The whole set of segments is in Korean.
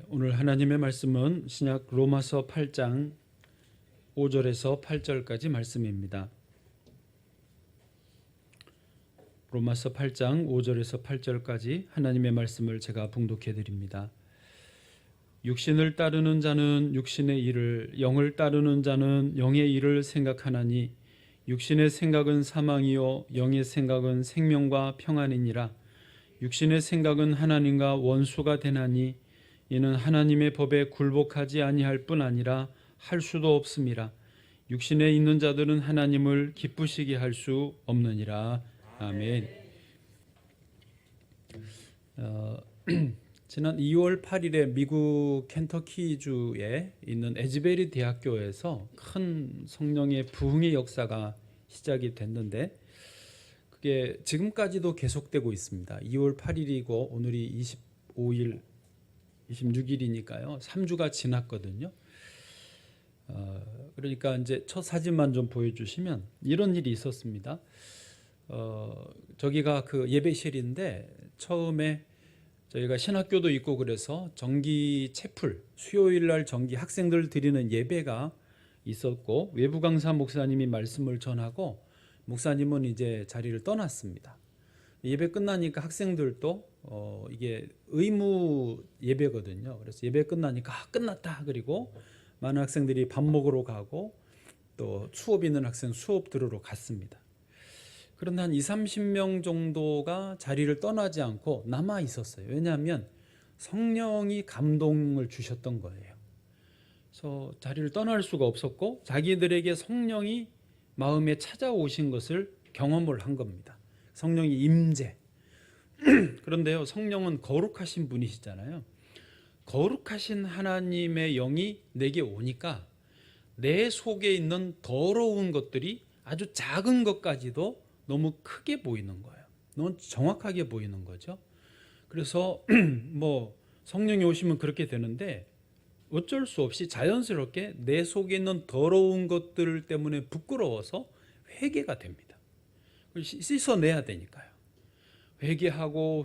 오늘 하나님의 말씀은 신약 로마서 8장 5절에서 8절까지 말씀입니다. 로마서 8장 5절에서 8절까지 하나님의 말씀을 제가 봉독해 드립니다. 육신을 따르는 자는 육신의 일을, 영을 따르는 자는 영의 일을 생각하나니 육신의 생각은 사망이요 영의 생각은 생명과 평안이니라. 육신의 생각은 하나님과 원수가 되나니 이는 하나님의 법에 굴복하지 아니할 뿐 아니라 할 수도 없음이라. 육신에 있는 자들은 하나님을 기쁘시게 할 수 없느니라. 아멘. 지난 2월 8일에 미국 켄터키주에 있는 에즈베리 대학교에서 큰 성령의 부흥의 역사가 시작이 됐는데 그게 지금까지도 계속되고 있습니다. 2월 8일이고 오늘이 25일, 26일이니까요. 3주가 지났거든요. 그러니까 이제 첫 사진만 좀 보여주시면 이런 일이 있었습니다. 저기가 그 예배실인데 처음에 저희가 신학교도 있고 그래서 정기 채플, 수요일 날 정기 학생들 드리는 예배가 있었고 외부 강사 목사님이 말씀을 전하고 목사님은 이제 자리를 떠났습니다. 예배 끝나니까 학생들도 이게 의무 예배거든요. 그래서 예배 끝나니까 끝났다. 그리고 많은 학생들이 밥 먹으러 가고 또 수업 있는 학생 수업 들으러 갔습니다. 그런데 한 20-30명 정도가 자리를 떠나지 않고 남아 있었어요. 왜냐하면 성령이 감동을 주셨던 거예요. 그래서 자리를 떠날 수가 없었고 자기들에게 성령이 마음에 찾아오신 것을 경험을 한 겁니다. 성령의 임재. 그런데요, 성령은 거룩하신 분이시잖아요. 거룩하신 하나님의 영이 내게 오니까 내 속에 있는 더러운 것들이 아주 작은 것까지도 너무 크게 보이는 거예요. 너무 정확하게 보이는 거죠. 그래서 뭐 성령이 오시면 그렇게 되는데 어쩔 수 없이 자연스럽게 내 속에 있는 더러운 것들 때문에 부끄러워서 회개가 됩니다. 씻어내야 되니까요. 회개하고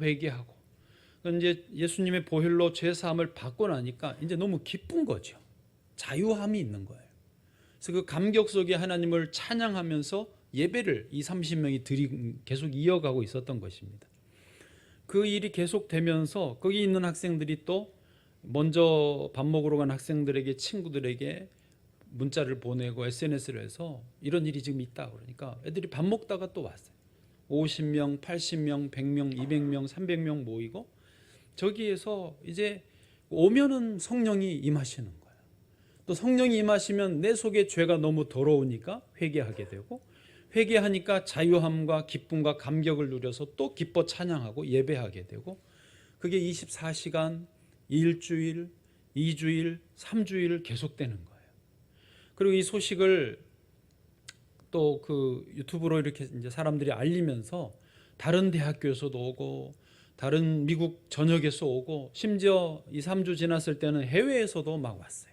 이제 예수님의 보혈로 죄 사함을 받고 나니까 이제 너무 기쁜 거죠. 자유함이 있는 거예요. 그래서 그 감격 속에 하나님을 찬양하면서 예배를 20-30명이 계속 이어가고 있었던 것입니다. 그 일이 계속되면서 거기 있는 학생들이 또 먼저 밥 먹으러 간 학생들에게, 친구들에게 문자를 보내고 SNS를 해서 이런 일이 지금 있다 그러니까 애들이 밥 먹다가 또 왔어요. 50명, 80명, 100명, 200명, 300명 모이고 저기에서 이제 오면은 성령이 임하시는 거예요. 또 성령이 임하시면 내 속에 죄가 너무 더러우니까 회개하게 되고 회개하니까 자유함과 기쁨과 감격을 누려서 또 기뻐 찬양하고 예배하게 되고 그게 24시간, 일주일, 2주일, 3주일 계속되는 거예요. 그리고 이 소식을 또 그 유튜브로 이렇게 이제 사람들이 알리면서 다른 대학교에서도 오고 다른 미국 전역에서 오고 심지어 2-3주 지났을 때는 해외에서도 막 왔어요.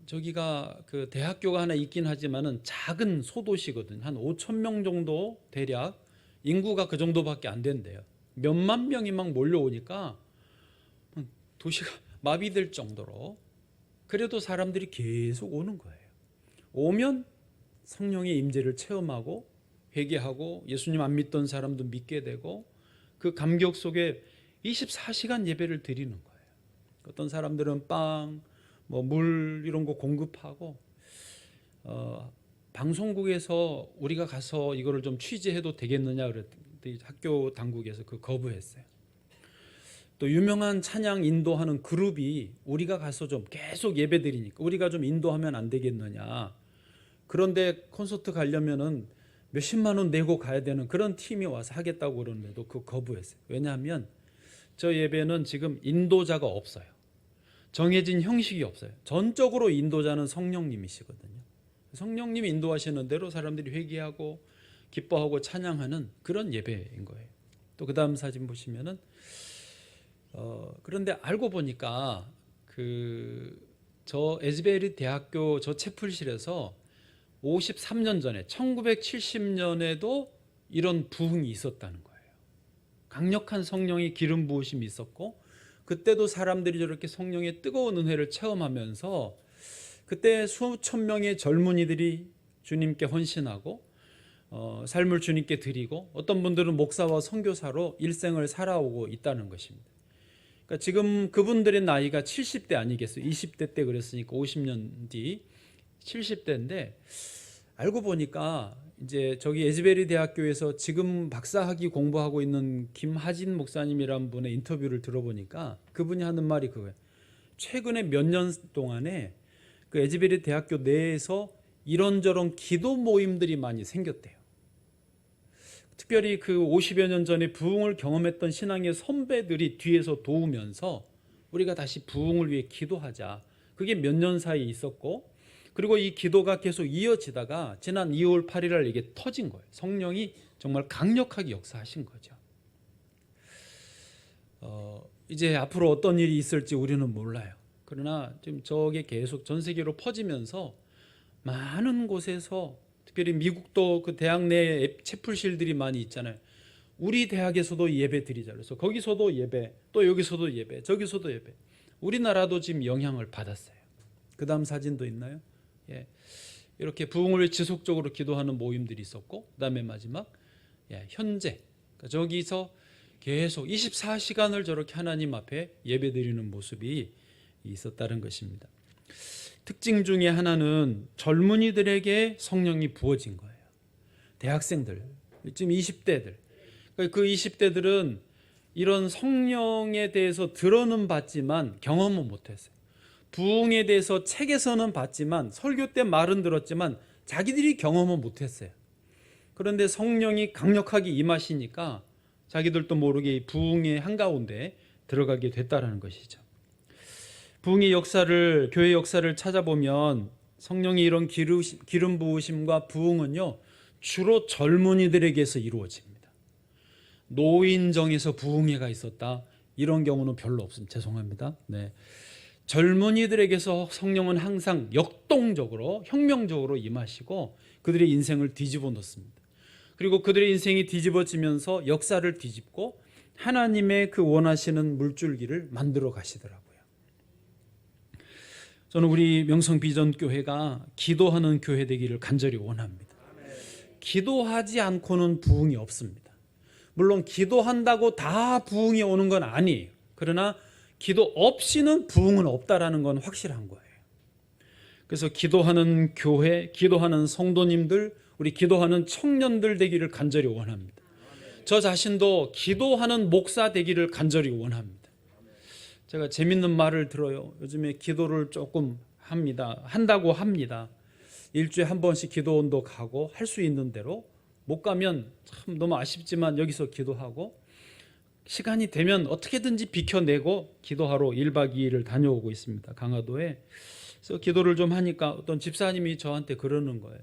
저기가 그 대학교가 하나 있긴 하지만은 작은 소도시거든요. 한 5,000명 정도 대략 인구가 그 정도밖에 안 된대요. 몇만 명이 막 몰려오니까 도시가 마비될 정도로 그래도 사람들이 계속 오는 거예요. 오면 성령의 임재를 체험하고 회개하고 예수님 안 믿던 사람도 믿게 되고 그 감격 속에 24시간 예배를 드리는 거예요. 어떤 사람들은 빵, 뭐 물 이런 거 공급하고 방송국에서 우리가 가서 이거를 좀 취재해도 되겠느냐 그랬더니 학교 당국에서 그 거부했어요. 또 유명한 찬양 인도하는 그룹이 우리가 가서 좀 계속 예배드리니까 우리가 좀 인도하면 안 되겠느냐. 그런데 콘서트 가려면은 몇십만 원 내고 가야 되는 그런 팀이 와서 하겠다고 그러는데도 그 거부했어요. 왜냐하면 저 예배는 지금 인도자가 없어요. 정해진 형식이 없어요. 전적으로 인도자는 성령님이시거든요. 성령님이 인도하시는 대로 사람들이 회개하고 기뻐하고 찬양하는 그런 예배인 거예요. 또 그 다음 사진 보시면은 그런데 알고 보니까 저 에즈베리 대학교 저 채플실에서 53년 전에 1970년에도 이런 부흥이 있었다는 거예요. 강력한 성령의 기름 부으심이 있었고 그때도 사람들이 저렇게 성령의 뜨거운 은혜를 체험하면서 그때 수천 명의 젊은이들이 주님께 헌신하고 삶을 주님께 드리고 어떤 분들은 목사와 선교사로 일생을 살아오고 있다는 것입니다. 그러니까 지금 그분들의 나이가 70대 아니겠어요? 20대 때 그랬으니까 50년 뒤 70대인데 알고 보니까 이제 저기 에즈베리 대학교에서 지금 박사학위 공부하고 있는 김하진 목사님이라는 분의 인터뷰를 들어보니까 그분이 하는 말이 그거예요. 최근에 몇 년 동안에 그 에즈베리 대학교 내에서 이런저런 기도 모임들이 많이 생겼대요. 특별히 그 50여 년 전에 부흥을 경험했던 신앙의 선배들이 뒤에서 도우면서 우리가 다시 부흥을 위해 기도하자. 그게 몇 년 사이 있었고, 그리고 이 기도가 계속 이어지다가 지난 2월 8일 날 이게 터진 거예요. 성령이 정말 강력하게 역사하신 거죠. 이제 앞으로 어떤 일이 있을지 우리는 몰라요. 그러나 지금 저게 계속 전 세계로 퍼지면서 많은 곳에서, 특별히 미국도 그 대학 내에 채플실들이 많이 있잖아요. 우리 대학에서도 예배 드리자 그래서 거기서도 예배, 또 여기서도 예배, 저기서도 예배. 우리나라도 지금 영향을 받았어요. 그 다음 사진도 있나요? 예. 이렇게 부흥을 위해 지속적으로 기도하는 모임들이 있었고, 그 다음에 마지막 현재 그러니까 저기서 계속 24시간을 저렇게 하나님 앞에 예배 드리는 모습이 있었다는 것입니다. 특징 중에 하나는 젊은이들에게 성령이 부어진 거예요. 대학생들, 지금 20대들. 그 20대들은 이런 성령에 대해서 들어는 봤지만 경험은 못했어요. 부흥에 대해서 책에서는 봤지만 설교 때 말은 들었지만 자기들이 경험은 못했어요. 그런데 성령이 강력하게 임하시니까 자기들도 모르게 부흥의 한가운데 들어가게 됐다는 것이죠. 부흥의 역사를, 교회 역사를 찾아보면 성령의 이런 기름 부으심과 부흥은요 주로 젊은이들에게서 이루어집니다. 노인정에서 부흥회가 있었다 이런 경우는 별로 없습니다. 죄송합니다. 네. 젊은이들에게서 성령은 항상 역동적으로 혁명적으로 임하시고 그들의 인생을 뒤집어 놓습니다. 그리고 그들의 인생이 뒤집어지면서 역사를 뒤집고 하나님의 그 원하시는 물줄기를 만들어 가시더라고요. 저는 우리 명성비전교회가 기도하는 교회 되기를 간절히 원합니다. 기도하지 않고는 부흥이 없습니다. 물론 기도한다고 다 부흥이 오는 건 아니에요. 그러나 기도 없이는 부흥은 없다라는 건 확실한 거예요. 그래서 기도하는 교회, 기도하는 성도님들, 우리 기도하는 청년들 되기를 간절히 원합니다. 저 자신도 기도하는 목사 되기를 간절히 원합니다. 제가 재밌는 말을 들어요. 요즘에 기도를 조금 한다고 합니다. 일주일에 한 번씩 기도원도 가고 할 수 있는 대로, 못 가면 참 너무 아쉽지만 여기서 기도하고 시간이 되면 어떻게든지 비켜내고 기도하러 1박 2일을 다녀오고 있습니다. 강화도에. 그래서 기도를 좀 하니까 어떤 집사님이 저한테 그러는 거예요.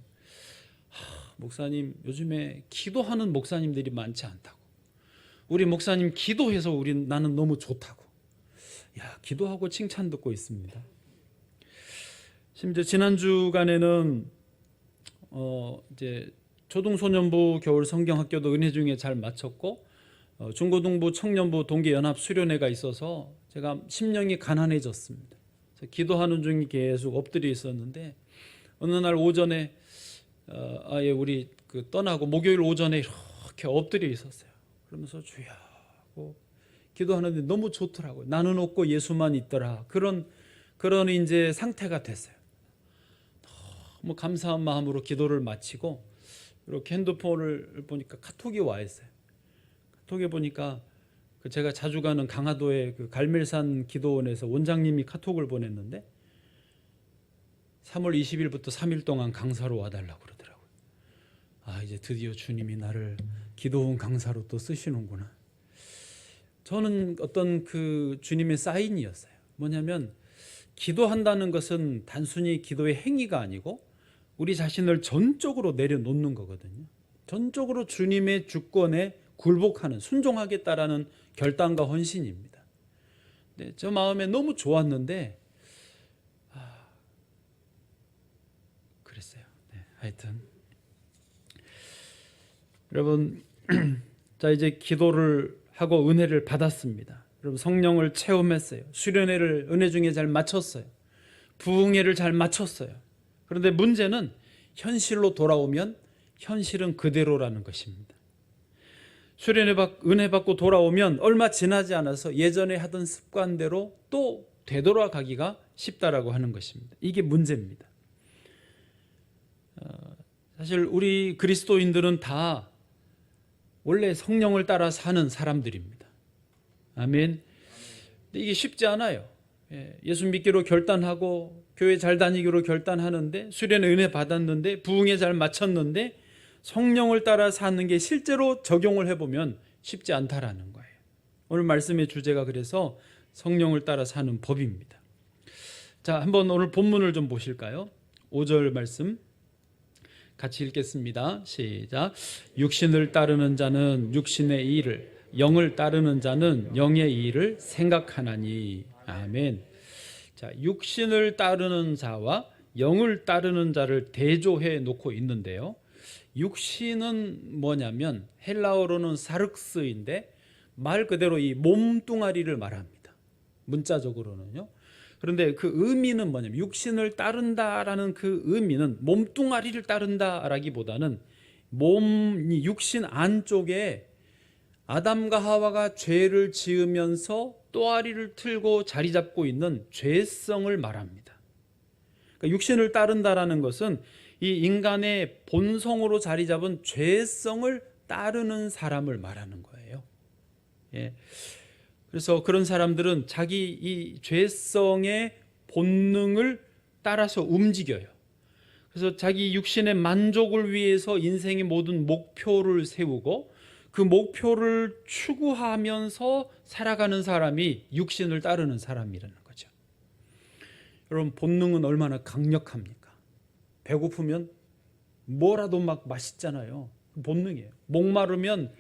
목사님, 요즘에 기도하는 목사님들이 많지 않다고. 우리 목사님 기도해서 나는 너무 좋다고. 기도하고 칭찬 듣고 있습니다. 심지어 지난 주간에는 이제 초등소년부 겨울 성경학교도 은혜 중에 잘 마쳤고, 중고등부 청년부 동계연합 수련회가 있어서 제가 심령이 가난해졌습니다. 기도하는 중에 계속 엎드려 있었는데 어느 날 오전에 아예 우리 떠나고 목요일 오전에 이렇게 엎드려 있었어요. 그러면서 주여 하고 기도하는데 너무 좋더라고요. 나는 없고 예수만 있더라. 그런 이제 상태가 됐어요. 너무 감사한 마음으로 기도를 마치고 이렇게 핸드폰을 보니까 카톡이 와 있어요. 카톡에 보니까 제가 자주 가는 강화도의 그 갈멜산 기도원에서 원장님이 카톡을 보냈는데 3월 20일부터 3일 동안 강사로 와달라고 그러더라고요. 이제 드디어 주님이 나를 기도원 강사로 또 쓰시는구나. 저는 어떤 그 주님의 사인이었어요. 뭐냐면 기도한다는 것은 단순히 기도의 행위가 아니고 우리 자신을 전적으로 내려놓는 거거든요. 전적으로 주님의 주권에 굴복하는, 순종하겠다라는 결단과 헌신입니다. 네, 저 마음에 너무 좋았는데 그랬어요. 네, 하여튼 여러분 자 이제 기도를 하고 은혜를 받았습니다. 여러분 성령을 체험했어요. 수련회를 은혜 중에 잘 마쳤어요. 부흥회를 잘 마쳤어요. 그런데 문제는 현실로 돌아오면 현실은 그대로라는 것입니다. 은혜 받고 돌아오면 얼마 지나지 않아서 예전에 하던 습관대로 또 되돌아가기가 쉽다라고 하는 것입니다. 이게 문제입니다. 사실 우리 그리스도인들은 다 원래 성령을 따라 사는 사람들입니다. 아멘. 근데 이게 쉽지 않아요. 예수 믿기로 결단하고 교회 잘 다니기로 결단하는데, 수련회 은혜 받았는데, 부흥회 잘 마쳤는데 성령을 따라 사는 게 실제로 적용을 해보면 쉽지 않다라는 거예요. 오늘 말씀의 주제가 그래서 성령을 따라 사는 법입니다. 자, 한번 오늘 본문을 좀 보실까요? 5절 말씀 같이 읽겠습니다. 시작. 육신을 따르는 자는 육신의 일을, 영을 따르는 자는 영의 일을 생각하나니. 아멘. 자, 육신을 따르는 자와 영을 따르는 자를 대조해 놓고 있는데요. 육신은 뭐냐면 헬라어로는 사륵스인데 말 그대로 이 몸뚱아리를 말합니다. 문자적으로는요. 그런데 그 의미는 뭐냐면 육신을 따른다라는 그 의미는 몸뚱아리를 따른다라기보다는 육신 안쪽에 아담과 하와가 죄를 지으면서 또아리를 틀고 자리 잡고 있는 죄성을 말합니다. 그러니까 육신을 따른다라는 것은 이 인간의 본성으로 자리 잡은 죄성을 따르는 사람을 말하는 거예요. 예. 그래서 그런 사람들은 자기 이 죄성의 본능을 따라서 움직여요. 그래서 자기 육신의 만족을 위해서 인생의 모든 목표를 세우고 그 목표를 추구하면서 살아가는 사람이 육신을 따르는 사람이라는 거죠. 여러분, 본능은 얼마나 강력합니까? 배고프면 뭐라도 막 맛있잖아요. 본능이에요. 목마르면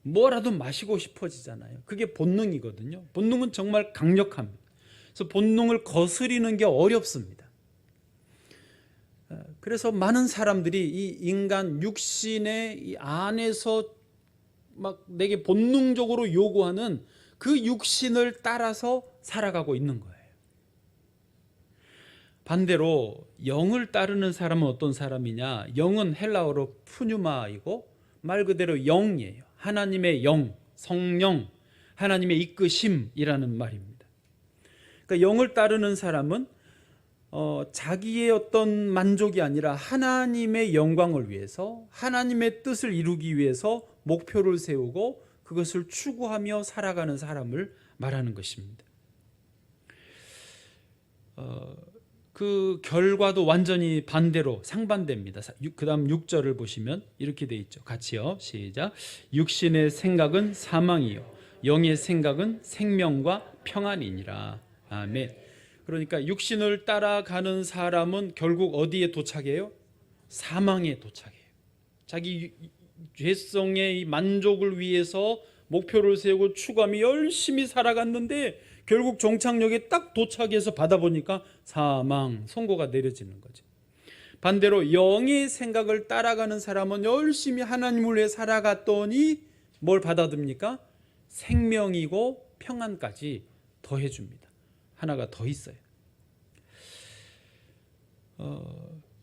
뭐라도 마시고 싶어지잖아요. 그게 본능이거든요. 본능은 정말 강력합니다. 그래서 본능을 거스리는 게 어렵습니다. 그래서 많은 사람들이 이 인간 육신의 이 안에서 막 내게 본능적으로 요구하는 그 육신을 따라서 살아가고 있는 거예요. 반대로 영을 따르는 사람은 어떤 사람이냐? 영은 헬라어로 푸뉴마이고 말 그대로 영이에요. 하나님의 영, 성령, 하나님의 이끄심이라는 말입니다. 그러니까 영을 따르는 사람은 자기의 어떤 만족이 아니라 하나님의 영광을 위해서, 하나님의 뜻을 이루기 위해서 목표를 세우고 그것을 추구하며 살아가는 사람을 말하는 것입니다. 그 결과도 완전히 반대로 상반됩니다. 그 다음 6절을 보시면 이렇게 돼 있죠. 같이요. 시작. 육신의 생각은 사망이요 영의 생각은 생명과 평안이니라. 아멘. 그러니까 육신을 따라가는 사람은 결국 어디에 도착해요? 사망에 도착해요. 자기 죄성의 만족을 위해서 목표를 세우고 추구하며 열심히 살아갔는데 결국 종착역에 딱 도착해서 받아보니까 사망, 선고가 내려지는 거죠. 반대로 영의 생각을 따라가는 사람은 열심히 하나님을 위해 살아갔더니 뭘 받아듭니까? 생명이고 평안까지 더해줍니다. 하나가 더 있어요.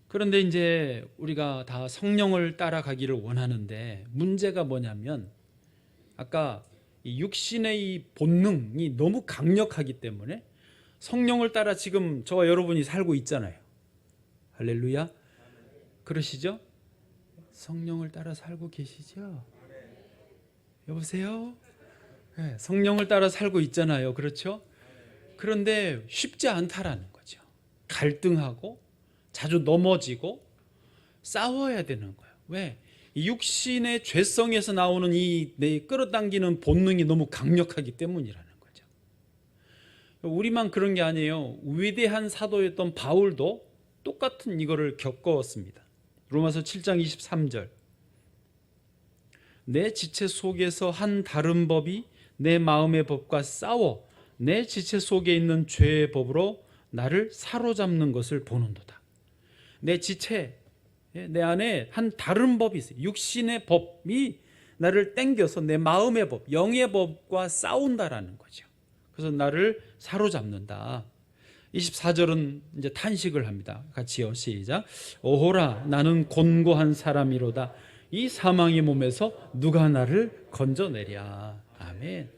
그런데 이제 우리가 다 성령을 따라가기를 원하는데 문제가 뭐냐면 아까 이 육신의 이 본능이 너무 강력하기 때문에 성령을 따라 지금 저와 여러분이 살고 있잖아요. 할렐루야. 그러시죠? 성령을 따라 살고 계시죠? 여보세요? 네, 성령을 따라 살고 있잖아요. 그렇죠? 그런데 쉽지 않다라는 거죠. 갈등하고 자주 넘어지고 싸워야 되는 거예요. 왜? 이 육신의 죄성에서 나오는 이 내 끌어당기는 본능이 너무 강력하기 때문이라는 거죠. 우리만 그런 게 아니에요. 위대한 사도였던 바울도 똑같은 이거를 겪었습니다. 로마서 7장 23절. 내 지체 속에서 한 다른 법이 내 마음의 법과 싸워 내 지체 속에 있는 죄의 법으로 나를 사로잡는 것을 보는도다. 내 지체, 내 안에 한 다른 법이 있어요. 육신의 법이 나를 땡겨서 내 마음의 법, 영의 법과 싸운다라는 거죠. 그래서 나를 사로잡는다. 24절은 이제 탄식을 합니다. 같이요. 시작. 오호라 나는 곤고한 사람이로다. 이 사망의 몸에서 누가 나를 건져내랴. 아멘.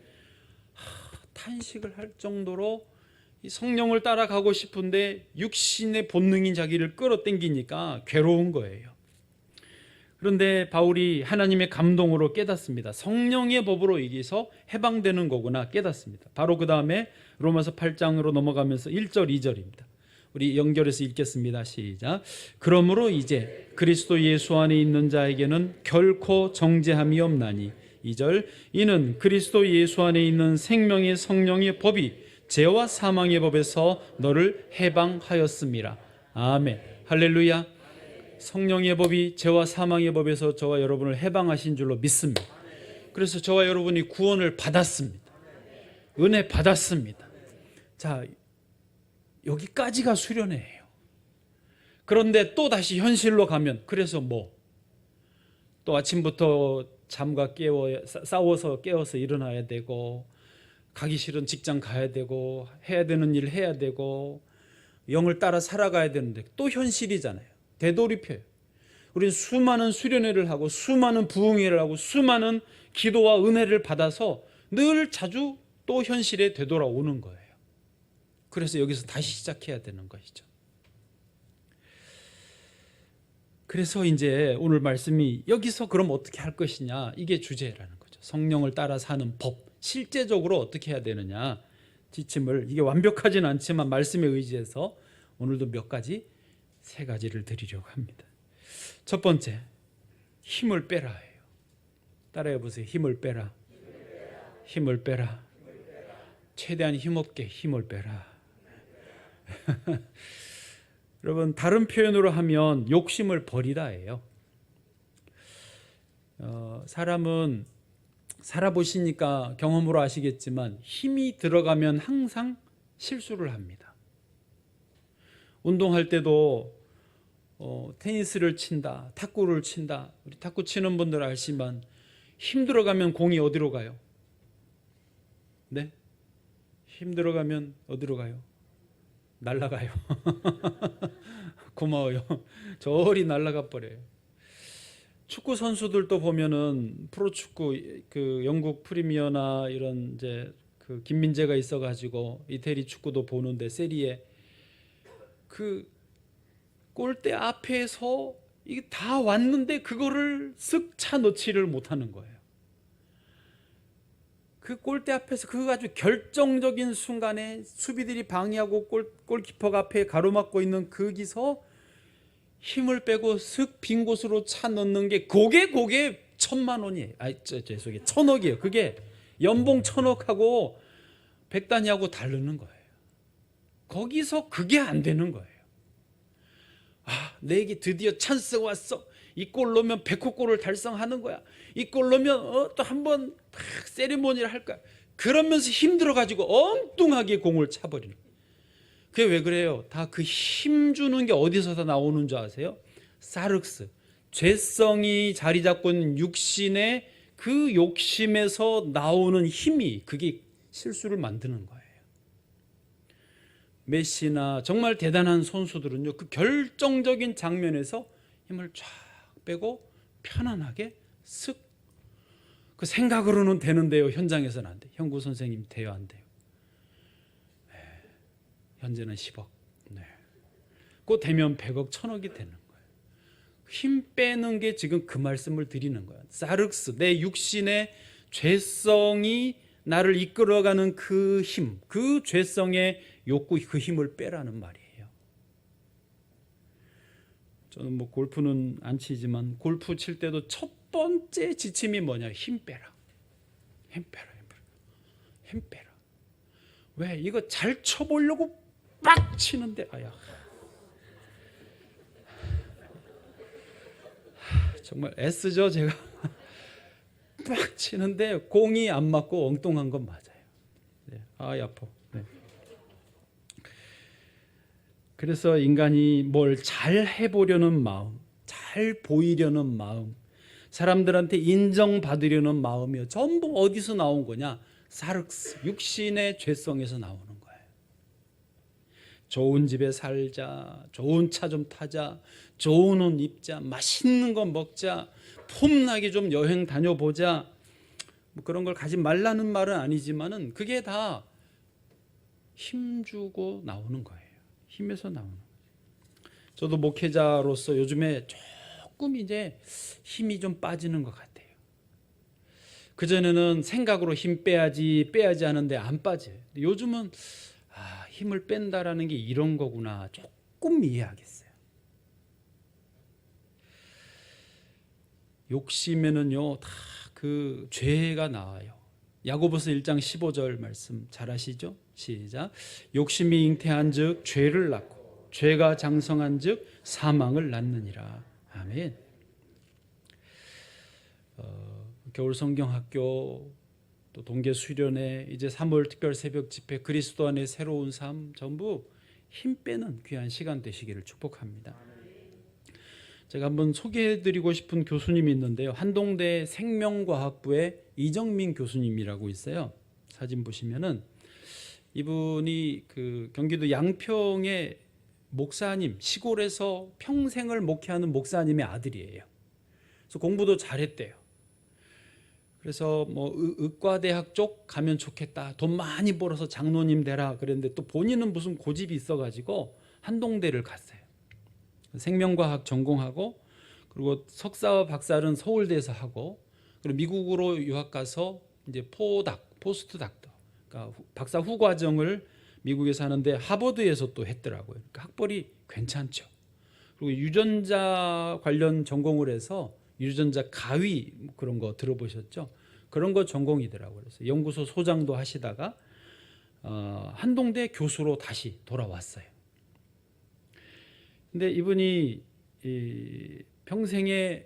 탄식을 할 정도로 이 성령을 따라가고 싶은데 육신의 본능인 자기를 끌어당기니까 괴로운 거예요. 그런데 바울이 하나님의 감동으로 깨닫습니다. 성령의 법으로 이기서 해방되는 거구나 깨닫습니다. 바로 그 다음에 로마서 8장으로 넘어가면서 1절 2절입니다. 우리 연결해서 읽겠습니다. 시작. 그러므로 이제 그리스도 예수 안에 있는 자에게는 결코 정죄함이 없나니 2절 이는 그리스도 예수 안에 있는 생명의 성령의 법이 죄와 사망의 법에서 너를 해방하였음이라. 아멘. 할렐루야. 성령의 법이 죄와 사망의 법에서 저와 여러분을 해방하신 줄로 믿습니다. 그래서 저와 여러분이 구원을 받았습니다. 은혜 받았습니다. 자, 여기까지가 수련회예요. 그런데 또 다시 현실로 가면 그래서 또 아침부터 잠과 싸워서 깨워서 일어나야 되고 가기 싫은 직장 가야 되고 해야 되는 일 해야 되고 영을 따라 살아가야 되는데 또 현실이잖아요. 되돌이펴요. 우리는 수많은 수련회를 하고 수많은 부흥회를 하고 수많은 기도와 은혜를 받아서 늘 자주 또 현실에 되돌아오는 거예요. 그래서 여기서 다시 시작해야 되는 것이죠. 그래서 이제 오늘 말씀이 여기서 그럼 어떻게 할 것이냐, 이게 주제라는 거죠. 성령을 따라 사는 법, 실제적으로 어떻게 해야 되느냐, 지침을, 이게 완벽하진 않지만 말씀에 의지해서 오늘도 몇 가지, 3가지를 드리려고 합니다. 첫 번째, 힘을 빼라예요. 따라해 보세요. 힘을 빼라. 힘을 빼라. 최대한 힘없게 힘을 빼라. 여러분, 다른 표현으로 하면 욕심을 버리다예요. 사람은 살아보시니까 경험으로 아시겠지만 힘이 들어가면 항상 실수를 합니다. 운동할 때도 테니스를 친다, 탁구를 친다. 우리 탁구 치는 분들 알지만 힘 들어가면 공이 어디로 가요? 네? 힘 들어가면 어디로 가요? 날아가요. 고마워요. 저리 날아가 버려요. 축구 선수들도 보면은 프로축구, 그 영국 프리미어나 이런 이제 그 김민재가 있어가지고 이태리 축구도 보는데 세리에 그 골대 앞에서 이게 다 왔는데 그거를 쓱 차 넣지를 못하는 거예요. 그 골대 앞에서 그 아주 결정적인 순간에 수비들이 방해하고 골키퍼가 앞에 가로막고 있는 거기서 힘을 빼고 슥 빈 곳으로 차 넣는 게 그게 1,000만 원이에요. 죄송해요. 1,000억이에요. 그게 연봉 1,000억하고 백단위하고 다르는 거예요. 거기서 그게 안 되는 거예요. 내게 드디어 찬스가 왔어. 이 골 넣으면 100호 골을 달성하는 거야. 이 골 넣으면 또 한번 세리머니를 할 거야. 그러면서 힘들어가지고 엉뚱하게 공을 차버리는 거예요. 그게 왜 그래요? 다 그 힘 주는 게 어디서 다 나오는 줄 아세요? 사륵스, 죄성이 자리 잡고 있는 육신의 그 욕심에서 나오는 힘이, 그게 실수를 만드는 거예요. 메시나 정말 대단한 선수들은요, 그 결정적인 장면에서 힘을 쫙 빼고 편안하게 쓱, 그 생각으로는 되는데요, 현장에서는 안 돼요. 형구 선생님 돼요, 안 돼요? 네. 현재는 10억. 네. 그 되면 100억, 1,000억이 되는 거예요. 힘 빼는 게 지금 그 말씀을 드리는 거예요. 사륵스, 내 육신의 죄성이 나를 이끌어가는 그 힘, 그 죄성의 욕구, 그 힘을 빼라는 말이에요. 저는 골프는 안 치지만 골프 칠 때도 첫 번째 지침이 뭐냐? 힘 빼라. 힘 빼라. 힘 빼라. 힘 빼라. 왜? 이거 잘 쳐보려고 빡 치는데 정말 애쓰죠, 제가. 빡 치는데 공이 안 맞고 엉뚱한 건 맞아요. 네. 아파. 네. 그래서 인간이 뭘 잘 해보려는 마음, 잘 보이려는 마음, 사람들한테 인정받으려는 마음이요, 전부 어디서 나온 거냐? 사륵스, 육신의 죄성에서 나오는 거예요. 좋은 집에 살자, 좋은 차 좀 타자, 좋은 옷 입자, 맛있는 거 먹자, 폼나게 좀 여행 다녀보자, 뭐 그런 걸 가지 말라는 말은 아니지만은 그게 다 힘주고 나오는 거예요. 힘에서 나오는 거예요. 저도 목회자로서 요즘에 조금 이제 힘이 좀 빠지는 것 같아요. 그전에는 생각으로 힘 빼야지 하는데 안 빠져요. 요즘은 힘을 뺀다라는 게 이런 거구나 조금 이해하겠어요. 욕심에는요 다 그 죄가 나와요. 야고보서 1장 15절 말씀 잘 아시죠? 시작. 욕심이 잉태한즉 죄를 낳고 죄가 장성한즉 사망을 낳느니라. 아멘. 겨울 성경학교 또 동계 수련회 이제 3월 특별 새벽 집회 그리스도 안의 새로운 삶 전부 힘 빼는 귀한 시간 되시기를 축복합니다. 제가 한번 소개해드리고 싶은 교수님이 있는데요. 한동대 생명과학부의 이정민 교수님이라고 있어요. 사진 보시면은 이분이 그 경기도 양평의 목사님, 시골에서 평생을 목회하는 목사님의 아들이에요. 그래서 공부도 잘했대요. 그래서 뭐 의과대학 쪽 가면 좋겠다, 돈 많이 벌어서 장로님 되라 그랬는데 또 본인은 무슨 고집이 있어가지고 한동대를 갔어요. 생명과학 전공하고 그리고 석사와 박사는 서울대에서 하고 그리고 미국으로 유학 가서 이제 포스트 닥터, 그러니까 박사 후과정을 미국에서 하는데 하버드에서 또 했더라고요. 그러니까 학벌이 괜찮죠. 그리고 유전자 관련 전공을 해서 유전자 가위 그런 거 들어보셨죠? 그런 거 전공이더라고요. 그래서 연구소 소장도 하시다가 한동대 교수로 다시 돌아왔어요. 근데 이분이 평생에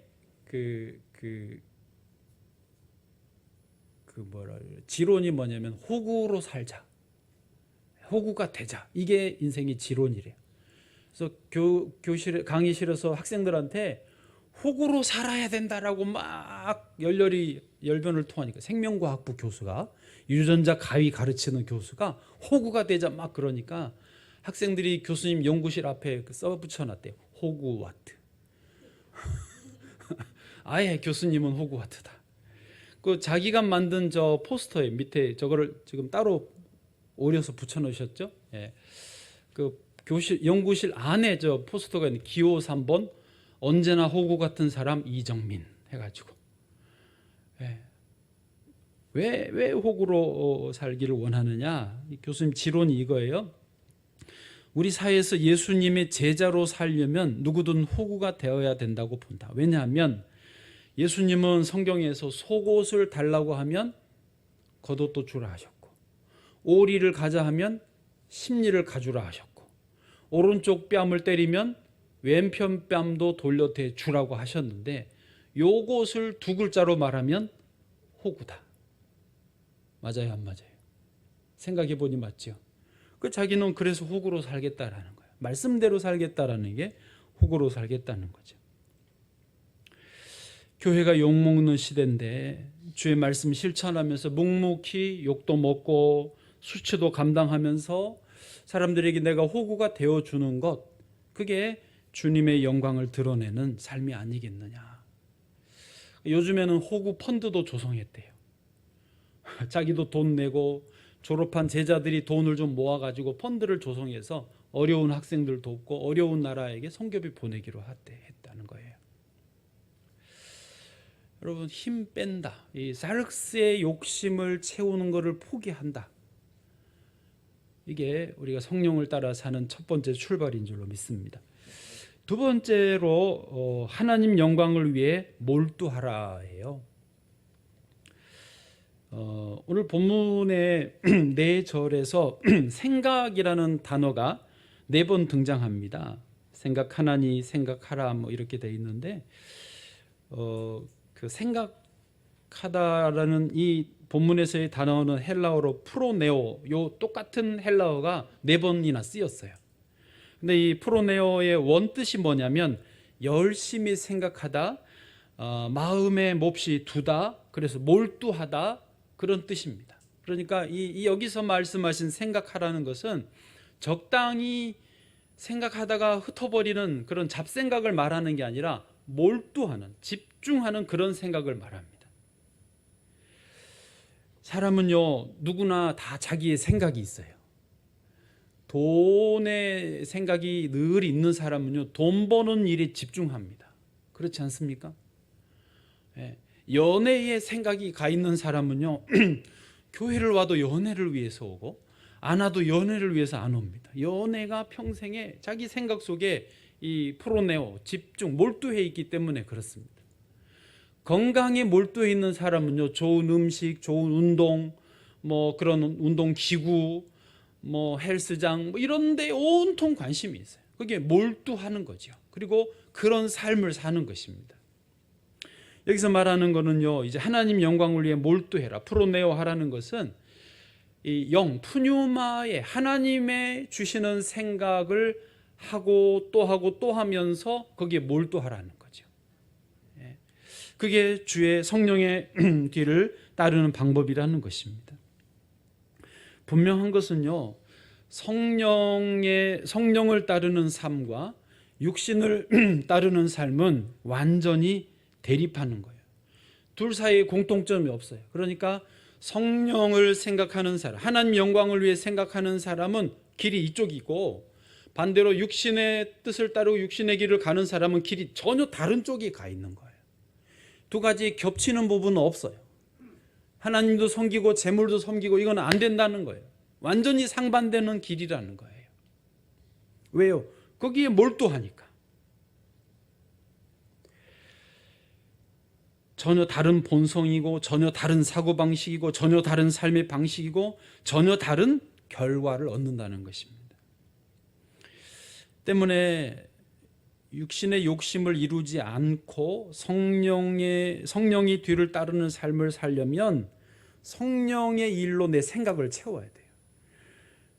지론이 뭐냐면 호구로 살자, 호구가 되자, 이게 인생의 지론이래요. 그래서 교실에 강의실에서 학생들한테 호구로 살아야 된다라고 막 열변을 토하니까 생명과학부 교수가 유전자 가위 가르치는 교수가 호구가 되자 막 그러니까 학생들이 교수님 연구실 앞에 써 붙여놨대요. 호구와트. 아예 교수님은 호구와트다. 그 자기가 만든 저 포스터에 밑에 저거를 지금 따로 오려서 붙여놓으셨죠? 예. 그 연구실 안에 저 포스터가 있는 기호 3번 언제나 호구 같은 사람 이정민 해가지고. 예. 왜 호구로 살기를 원하느냐? 교수님 지론이 이거예요. 우리 사회에서 예수님의 제자로 살려면 누구든 호구가 되어야 된다고 본다. 왜냐하면 예수님은 성경에서 속옷을 달라고 하면 겉옷도 주라 하셨고, 오리를 가자 하면 심리를 가주라 하셨고, 오른쪽 뺨을 때리면 왼편 뺨도 돌려대 주라고 하셨는데 요것을 두 글자로 말하면 호구다. 맞아요, 안 맞아요? 생각해 보니 맞죠? 그 자기는 그래서 호구로 살겠다라는 거예요. 말씀대로 살겠다라는 게 호구로 살겠다는 거죠. 교회가 욕먹는 시대인데 주의 말씀 실천하면서 묵묵히 욕도 먹고 수치도 감당하면서 사람들에게 내가 호구가 되어주는 것, 그게 주님의 영광을 드러내는 삶이 아니겠느냐. 요즘에는 호구 펀드도 조성했대요. 자기도 돈 내고 졸업한 제자들이 돈을 좀 모아가지고 펀드를 조성해서 어려운 학생들 돕고 어려운 나라에게 선교비 보내기로 했다는 거예요. 여러분, 힘 뺀다, 이 사륵스의 욕심을 채우는 것을 포기한다, 이게 우리가 성령을 따라 사는 첫 번째 출발인 줄로 믿습니다. 두 번째로 하나님 영광을 위해 몰두하라예요. 오늘 본문의 4절에서 생각이라는 단어가 4번 등장합니다. 생각하나니, 생각하라, 뭐 이렇게 돼 있는데 그 생각하다라는 이 본문에서의 단어는 헬라어로 프로네오, 요 똑같은 헬라어가 4번이나 쓰였어요. 근데 이 프로네오의 원뜻이 뭐냐면 열심히 생각하다, 마음에 몹시 두다, 그래서 몰두하다, 그런 뜻입니다. 그러니까 이 여기서 말씀하신 생각하라는 것은 적당히 생각하다가 흩어버리는 그런 잡생각을 말하는 게 아니라 몰두하는, 집중하는 그런 생각을 말합니다. 사람은요, 누구나 다 자기의 생각이 있어요. 돈의 생각이 늘 있는 사람은요, 돈 버는 일에 집중합니다. 그렇지 않습니까? 연애의 생각이 가 있는 사람은요, 교회를 와도 연애를 위해서 오고 안 와도 연애를 위해서 안 옵니다. 연애가 평생에 자기 생각 속에 이 풀어내어 집중, 몰두해 있기 때문에 그렇습니다. 건강에 몰두해 있는 사람은요, 좋은 음식, 좋은 운동, 그런 운동 기구, 헬스장 이런 데 온통 관심이 있어요. 그게 몰두하는 거죠. 그리고 그런 삶을 사는 것입니다. 여기서 말하는 거는요, 이제 하나님 영광을 위해 몰두해라, 풀어내어 하라는 것은 이 푸뉴마의 하나님의 주시는 생각을 하고 또 하면서 거기에 몰두하라는 거죠. 그게 주의 성령의 뒤를 따르는 방법이라는 것입니다. 분명한 것은요, 성령을 따르는 삶과 육신을 따르는 삶은 완전히 대립하는 거예요. 둘 사이에 공통점이 없어요. 그러니까 성령을 생각하는 사람, 하나님 영광을 위해 생각하는 사람은 길이 이쪽이고, 반대로 육신의 뜻을 따르고 육신의 길을 가는 사람은 길이 전혀 다른 쪽에 가 있는 거예요. 두 가지 겹치는 부분은 없어요. 하나님도 섬기고 재물도 섬기고 이건 안 된다는 거예요. 완전히 상반되는 길이라는 거예요. 왜요? 거기에 몰두하니까. 전혀 다른 본성이고 전혀 다른 사고방식이고 전혀 다른 삶의 방식이고 전혀 다른 결과를 얻는다는 것입니다. 때문에 육신의 욕심을 이루지 않고 성령이 뒤를 따르는 삶을 살려면 성령의 일로 내 생각을 채워야 돼요.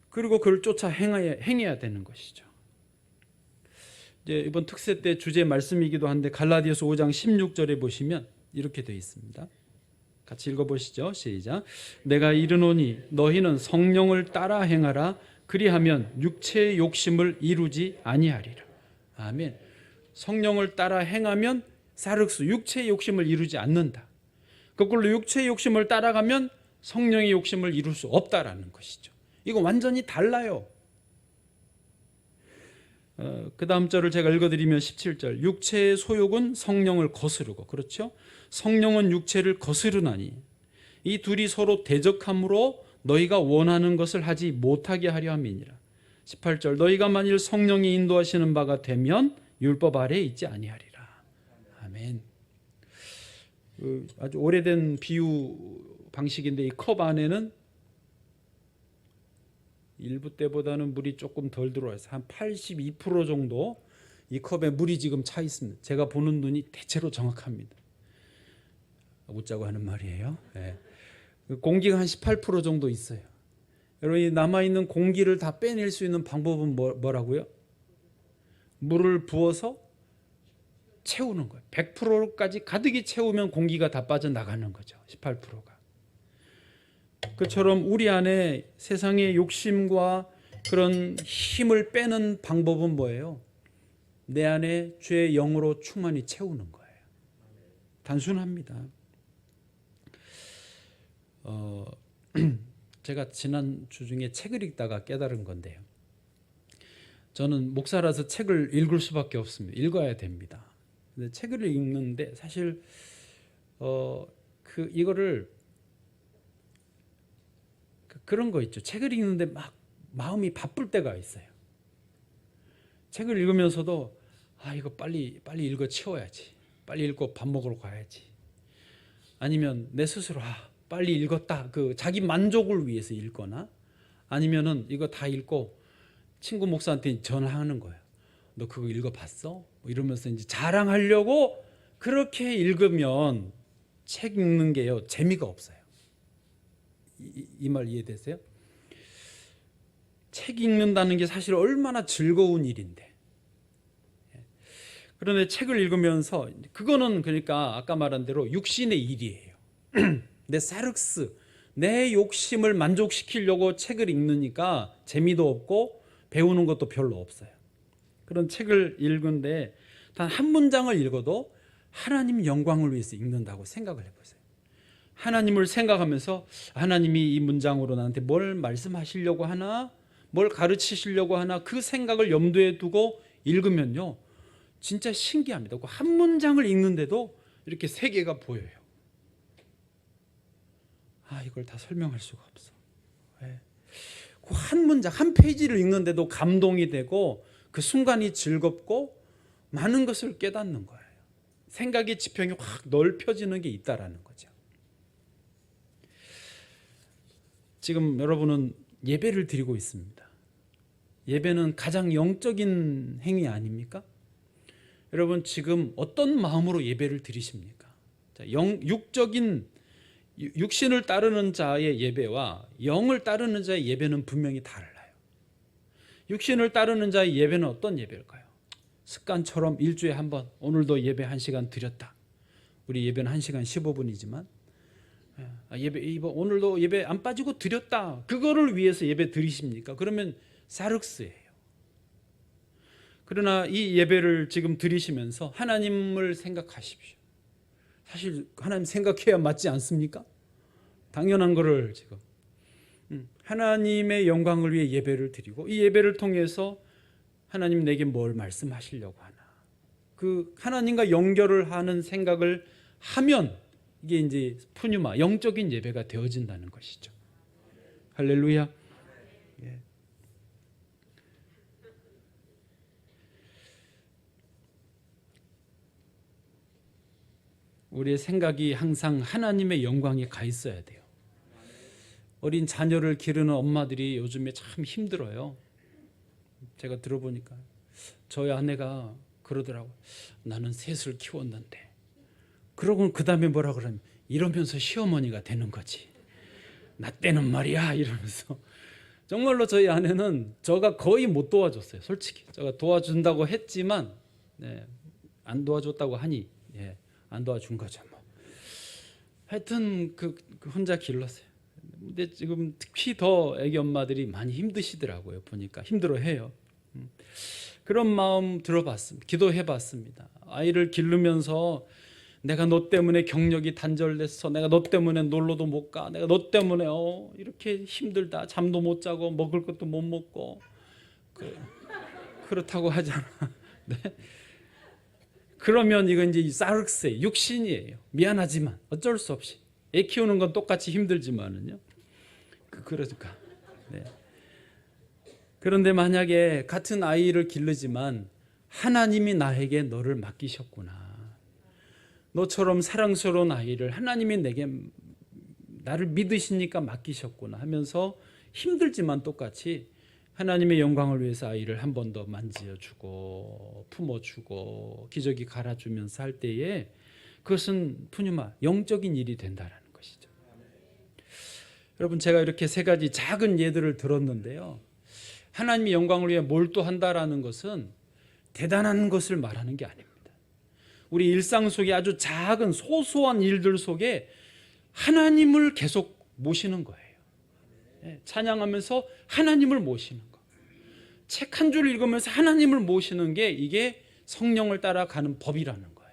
그리고 그를 쫓아 행해야 되는 것이죠. 이제 이번 특세 때 주제 말씀이기도 한데 갈라디아서 5장 16절에 보시면 이렇게 되어 있습니다. 같이 읽어보시죠. 시작. 내가 이르노니 너희는 성령을 따라 행하라. 그리하면 육체의 욕심을 이루지 아니하리라. 아멘. 성령을 따라 행하면 사륵스, 육체의 욕심을 이루지 않는다. 거꾸로 육체의 욕심을 따라가면 성령의 욕심을 이룰 수 없다라는 것이죠. 이거 완전히 달라요. 그 다음 절을 제가 읽어드리면 17절. 육체의 소욕은 성령을 거스르고, 그렇죠? 성령은 육체를 거스르나니 이 둘이 서로 대적함으로 너희가 원하는 것을 하지 못하게 하려 함이니라. 18절. 너희가 만일 성령이 인도하시는 바가 되면 율법 아래에 있지 아니하리라. 아멘. 아주 오래된 비유 방식인데 이 컵 안에는 일부 때보다는 물이 조금 덜 들어와서 한 82% 정도 이 컵에 물이 지금 차 있습니다. 제가 보는 눈이 대체로 정확합니다. 웃자고 하는 말이에요. 네. 공기가 한 18% 정도 있어요. 여러분, 이 남아있는 공기를 다 빼낼 수 있는 방법은 뭐라고요? 물을 부어서 채우는 거예요. 100%까지 가득히 채우면 공기가 다 빠져나가는 거죠. 18%가. 그처럼 우리 안에 세상의 욕심과 그런 힘을 빼는 방법은 뭐예요? 내 안에 주의 영으로 충만히 채우는 거예요. 단순합니다. 제가 지난 주 중에 책을 읽다가 깨달은 건데요. 저는 목사라서 책을 읽을 수밖에 없습니다. 읽어야 됩니다. 근데 책을 읽는데 사실 이거를 그런 거 있죠. 책을 읽는데 막 마음이 바쁠 때가 있어요. 책을 읽으면서도 이거 빨리 읽어 치워야지. 빨리 읽고 밥 먹으러 가야지. 아니면 내 스스로 빨리 읽었다. 그 자기 만족을 위해서 읽거나 아니면은 이거 다 읽고 친구 목사한테 전화하는 거예요. 너 그거 읽어봤어? 이러면서 이제 자랑하려고 그렇게 읽으면 책 읽는 게요 재미가 없어요. 이 말 이해되세요? 책 읽는다는 게 사실 얼마나 즐거운 일인데. 그런데 책을 읽으면서 그거는 그러니까 아까 말한 대로 육신의 일이에요. 내 사륵스, 내 욕심을 만족시키려고 책을 읽으니까 재미도 없고 배우는 것도 별로 없어요. 그런 책을 읽은데 단 한 문장을 읽어도 하나님 영광을 위해서 읽는다고 생각을 해보세요. 하나님을 생각하면서 하나님이 이 문장으로 나한테 뭘 말씀하시려고 하나, 뭘 가르치시려고 하나, 그 생각을 염두에 두고 읽으면요 진짜 신기합니다. 그 한 문장을 읽는데도 이렇게 세계가 보여요. 이걸 다 설명할 수가 없어. 그 한 문장, 한 페이지를 읽는데도 감동이 되고 그 순간이 즐겁고 많은 것을 깨닫는 거예요. 생각의 지평이 확 넓혀지는 게 있다라는 거죠. 지금 여러분은 예배를 드리고 있습니다. 예배는 가장 영적인 행위 아닙니까? 여러분 지금 어떤 마음으로 예배를 드리십니까? 육신을 따르는 자의 예배와 영을 따르는 자의 예배는 분명히 달라요. 육신을 따르는 자의 예배는 어떤 예배일까요? 습관처럼 일주일에 한 번, 오늘도 예배 1시간 드렸다. 우리 예배는 1시간 15분이지만 오늘도 예배 안 빠지고 드렸다. 그거를 위해서 예배 드리십니까? 그러면 사륵스예요. 그러나 이 예배를 지금 드리시면서 하나님을 생각하십시오. 사실 하나님 생각해야 맞지 않습니까? 당연한 거를 지금 하나님의 영광을 위해 예배를 드리고 이 예배를 통해서 하나님 내게 뭘 말씀하시려고 하나, 그 하나님과 연결을 하는 생각을 하면 이게 이제 푸뉴마, 영적인 예배가 되어진다는 것이죠. 할렐루야. 예. 우리의 생각이 항상 하나님의 영광에 가 있어야 돼요. 어린 자녀를 기르는 엄마들이 요즘에 참 힘들어요. 제가 들어보니까 저희 아내가 그러더라고요. 나는 셋을 키웠는데. 그러고 그 다음에 뭐라 그러면 이러면서 시어머니가 되는 거지. 나 때는 말이야 이러면서. 정말로 저희 아내는 저가 거의 못 도와줬어요. 솔직히 제가 도와준다고 했지만 안 도와줬다고 하니 안 도와준 거죠. 뭐. 하여튼 그 혼자 길렀어요. 근데 지금 특히 더 애기 엄마들이 많이 힘드시더라고요. 보니까 힘들어해요. 그런 마음 들어봤습니다. 기도해봤습니다. 아이를 기르면서 내가 너 때문에 경력이 단절됐어. 내가 너 때문에 놀러도 못 가. 내가 너 때문에 이렇게 힘들다. 잠도 못 자고 먹을 것도 못 먹고 그렇다고 하잖아. 네? 그러면 이건 이제 사륵스의 육신이에요. 미안하지만 어쩔 수 없이 애 키우는 건 똑같이 힘들지만은요. 그러니까. 네. 그런데 만약에 같은 아이를 기르지만 하나님이 나에게 너를 맡기셨구나. 너처럼 사랑스러운 아이를 하나님이 내게 나를 믿으시니까 맡기셨구나 하면서 힘들지만 똑같이 하나님의 영광을 위해서 아이를 한 번 더 만져주고 품어주고 기저귀 갈아주면서 할 때에 그것은 푸뉴마 영적인 일이 된다는 것이죠. 여러분 제가 이렇게 세 가지 작은 예들을 들었는데요. 하나님의 영광을 위해 몰두한다라는 것은 대단한 것을 말하는 게 아닙니다. 우리 일상 속에 아주 작은 소소한 일들 속에 하나님을 계속 모시는 거예요. 찬양하면서 하나님을 모시는 거. 책 한 줄 읽으면서 하나님을 모시는 게 이게 성령을 따라가는 법이라는 거예요.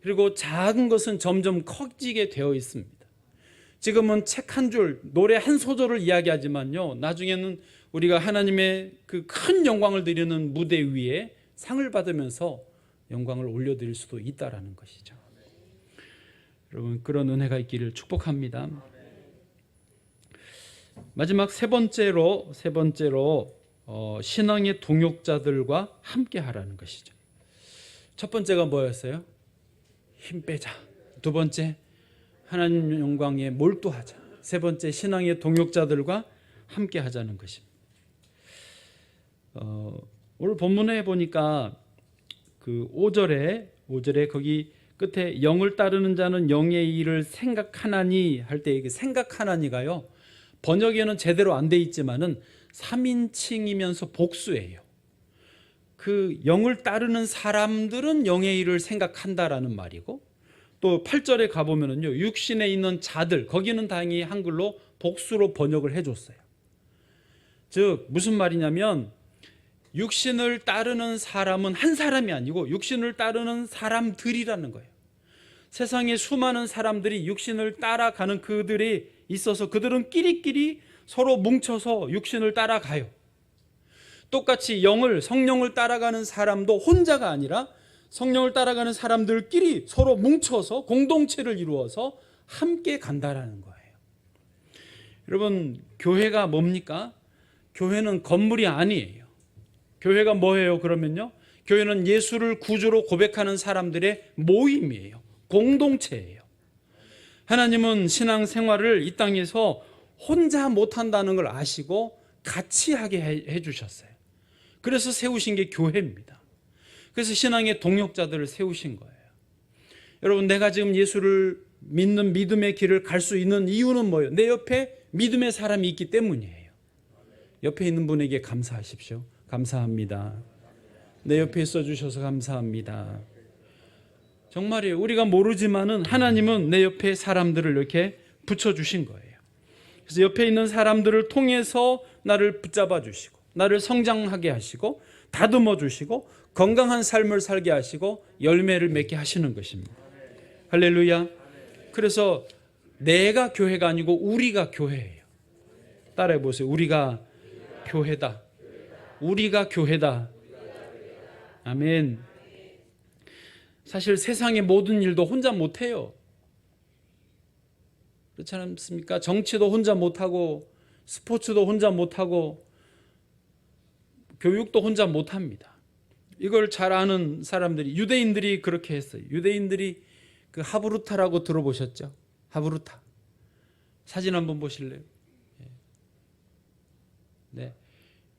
그리고 작은 것은 점점 커지게 되어 있습니다. 지금은 책 한 줄, 노래 한 소절을 이야기하지만요. 나중에는 우리가 하나님의 그 큰 영광을 드리는 무대 위에 상을 받으면서 영광을 올려드릴 수도 있다라는 것이죠. 여러분 그런 은혜가 있기를 축복합니다. 마지막 세 번째로 신앙의 동역자들과 함께 하라는 것이죠. 첫 번째가 뭐였어요? 힘 빼자. 두 번째 하나님 영광에 몰두하자. 세 번째 신앙의 동역자들과 함께 하자는 것입니다. 오늘 본문에 보니까 그 5절에 거기 끝에 영을 따르는 자는 영의 일을 생각하나니 할 때 생각하나니가요. 번역에는 제대로 안 돼 있지만은 3인칭이면서 복수예요. 그 영을 따르는 사람들은 영의 일을 생각한다라는 말이고 또 8절에 가보면은요, 육신에 있는 자들, 거기는 다행히 한글로 복수로 번역을 해줬어요. 즉 무슨 말이냐면 육신을 따르는 사람은 한 사람이 아니고 육신을 따르는 사람들이라는 거예요. 세상에 수많은 사람들이 육신을 따라가는 그들이 있어서 그들은 끼리끼리 서로 뭉쳐서 육신을 따라가요. 똑같이 성령을 따라가는 사람도 혼자가 아니라 성령을 따라가는 사람들끼리 서로 뭉쳐서 공동체를 이루어서 함께 간다라는 거예요. 여러분, 교회가 뭡니까? 교회는 건물이 아니에요. 교회가 뭐예요? 그러면요, 교회는 예수를 구주로 고백하는 사람들의 모임이에요. 공동체예요. 하나님은 신앙생활을 이 땅에서 혼자 못한다는 걸 아시고 같이 하게 해주셨어요. 그래서 세우신 게 교회입니다. 그래서 신앙의 동역자들을 세우신 거예요. 여러분, 내가 지금 예수를 믿는 믿음의 길을 갈 수 있는 이유는 뭐예요? 내 옆에 믿음의 사람이 있기 때문이에요. 옆에 있는 분에게 감사하십시오. 감사합니다. 내 옆에 있어주셔서 감사합니다. 정말이에요. 우리가 모르지만은 하나님은 내 옆에 사람들을 이렇게 붙여주신 거예요. 그래서 옆에 있는 사람들을 통해서 나를 붙잡아 주시고 나를 성장하게 하시고 다듬어 주시고 건강한 삶을 살게 하시고 열매를 맺게 하시는 것입니다. 할렐루야. 그래서 내가 교회가 아니고 우리가 교회예요. 따라해 보세요. 우리가 교회다. 우리가 교회다. 아멘. 사실 세상의 모든 일도 혼자 못해요. 그렇지 않습니까? 정치도 혼자 못하고 스포츠도 혼자 못하고 교육도 혼자 못합니다. 이걸 잘 아는 사람들이, 유대인들이 그렇게 했어요. 유대인들이 그 하브루타라고 들어보셨죠? 하브루타. 사진 한번 보실래요? 네.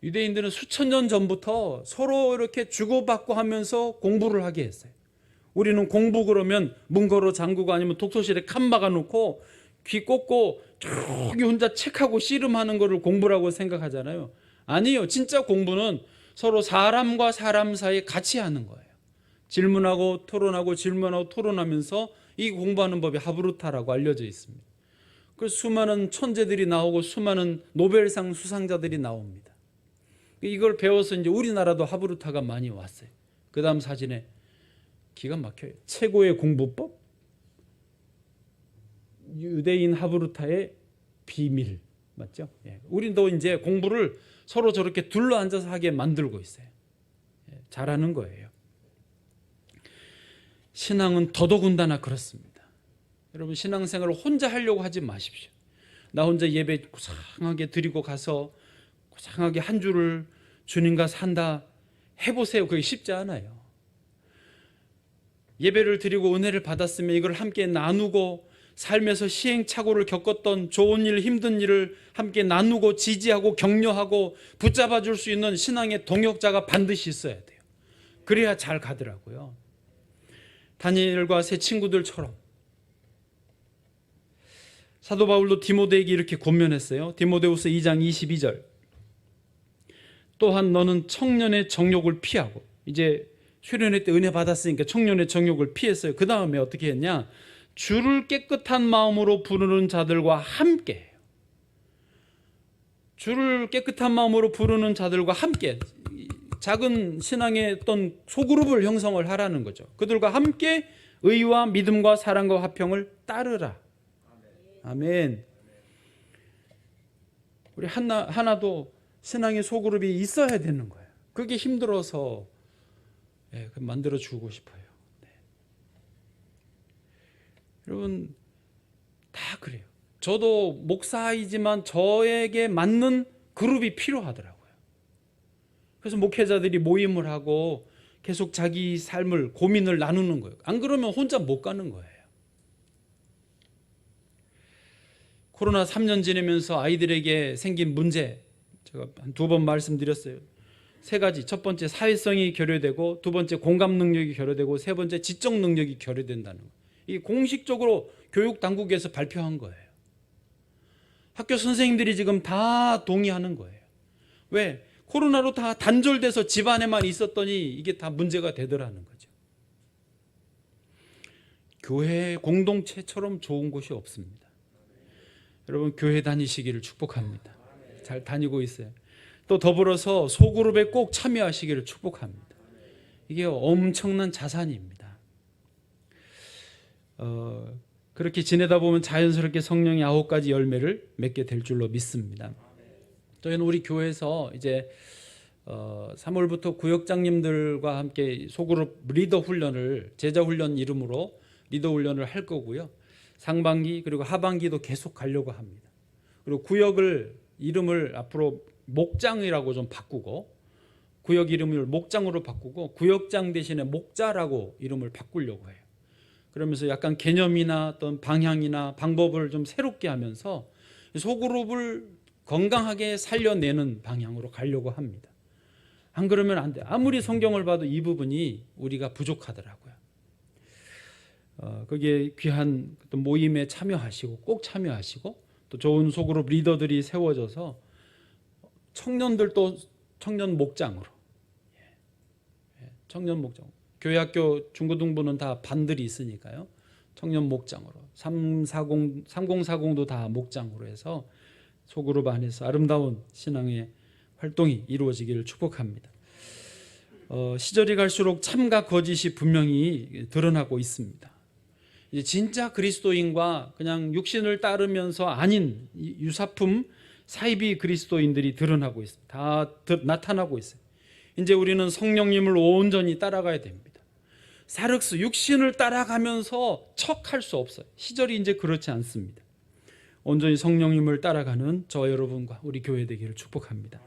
유대인들은 수천 년 전부터 서로 이렇게 주고받고 하면서 공부를 하게 했어요. 우리는 공부 그러면 문 걸어 잠그고 아니면 독서실에 칸 막아놓고 귀 꽂고 저기 혼자 책하고 씨름하는 거를 공부라고 생각하잖아요. 아니요. 진짜 공부는 서로 사람과 사람 사이에 같이 하는 거예요. 질문하고 토론하고 질문하고 토론하면서 이 공부하는 법이 하브루타라고 알려져 있습니다. 그 수많은 천재들이 나오고 수많은 노벨상 수상자들이 나옵니다. 이걸 배워서 이제 우리나라도 하브루타가 많이 왔어요. 그 다음 사진에 기가 막혀요. 최고의 공부법, 유대인 하브루타의 비밀, 맞죠? 예. 우리도 이제 공부를 서로 저렇게 둘러 앉아서 하게 만들고 있어요. 예. 잘하는 거예요. 신앙은 더더군다나 그렇습니다. 여러분, 신앙생활을 혼자 하려고 하지 마십시오. 나 혼자 예배 고상하게 드리고 가서 고상하게 한 주를 주님과 산다 해보세요. 그게 쉽지 않아요. 예배를 드리고 은혜를 받았으면 이걸 함께 나누고 삶에서 시행착오를 겪었던 좋은 일, 힘든 일을 함께 나누고 지지하고 격려하고 붙잡아 줄 수 있는 신앙의 동역자가 반드시 있어야 돼요. 그래야 잘 가더라고요. 다니엘과 새 친구들처럼. 사도 바울도 디모데에게 이렇게 권면했어요. 디모데후서 2장 22절. 또한 너는 청년의 정욕을 피하고, 이제 수련회 때 은혜 받았으니까 청년의 정욕을 피했어요. 그 다음에 어떻게 했냐? 주를 깨끗한 마음으로 부르는 자들과 함께, 주를 깨끗한 마음으로 부르는 자들과 함께, 작은 신앙의 어떤 소그룹을 형성을 하라는 거죠. 그들과 함께 의와 믿음과 사랑과 화평을 따르라. 아멘. 우리 하나도 신앙의 소그룹이 있어야 되는 거예요. 그게 힘들어서 만들어 주고 싶어요. 네. 여러분, 다 그래요. 저도 목사이지만 저에게 맞는 그룹이 필요하더라고요. 그래서 목회자들이 모임을 하고 계속 자기 삶을, 고민을 나누는 거예요. 안 그러면 혼자 못 가는 거예요. 코로나 3년 지내면서 아이들에게 생긴 문제, 제가 한 2번 말씀드렸어요. 3가지. 첫 번째, 사회성이 결여되고, 두 번째, 공감 능력이 결여되고, 세 번째, 지적 능력이 결여된다는 거예요. 이게 공식적으로 교육 당국에서 발표한 거예요. 학교 선생님들이 지금 다 동의하는 거예요. 왜? 코로나로 다 단절돼서 집안에만 있었더니 이게 다 문제가 되더라는 거죠. 교회 공동체처럼 좋은 곳이 없습니다. 여러분 교회 다니시기를 축복합니다. 잘 다니고 있어요. 또 더불어서 소그룹에 꼭 참여하시기를 축복합니다. 이게 엄청난 자산입니다. 그렇게 지내다 보면 자연스럽게 성령의 9가지 열매를 맺게 될 줄로 믿습니다. 저희는 우리 교회에서 이제 3월부터 구역장님들과 함께 소그룹 리더 훈련을, 제자 훈련 이름으로 리더 훈련을 할 거고요. 상반기 그리고 하반기도 계속 가려고 합니다. 그리고 구역을 이름을 앞으로 목장이라고 좀 바꾸고, 구역 이름을 목장으로 바꾸고 구역장 대신에 목자라고 이름을 바꾸려고 해요. 그러면서 약간 개념이나 어떤 방향이나 방법을 좀 새롭게 하면서 소그룹을 건강하게 살려내는 방향으로 가려고 합니다. 안 그러면 안 돼요. 아무리 성경을 봐도 이 부분이 우리가 부족하더라고요. 거기에 귀한 어떤 모임에 참여하시고, 꼭 참여하시고, 또 좋은 소그룹 리더들이 세워져서 청년들도 청년 목장으로, 청년 목장, 교회학교 중고등부는 다 반들이 있으니까요. 청년 목장으로 3040도 다 목장으로 해서 소그룹 안에서 아름다운 신앙의 활동이 이루어지기를 축복합니다. 시절이 갈수록 참과 거짓이 분명히 드러나고 있습니다. 이제 진짜 그리스도인과 그냥 육신을 따르면서 아닌 유사품 사이비 그리스도인들이 드러나고 있습니다. 다 나타나고 있어요. 이제 우리는 성령님을 온전히 따라가야 됩니다. 사륵스 육신을 따라가면서 척할 수 없어요. 시절이 이제 그렇지 않습니다. 온전히 성령님을 따라가는 저와 여러분과 우리 교회 되기를 축복합니다.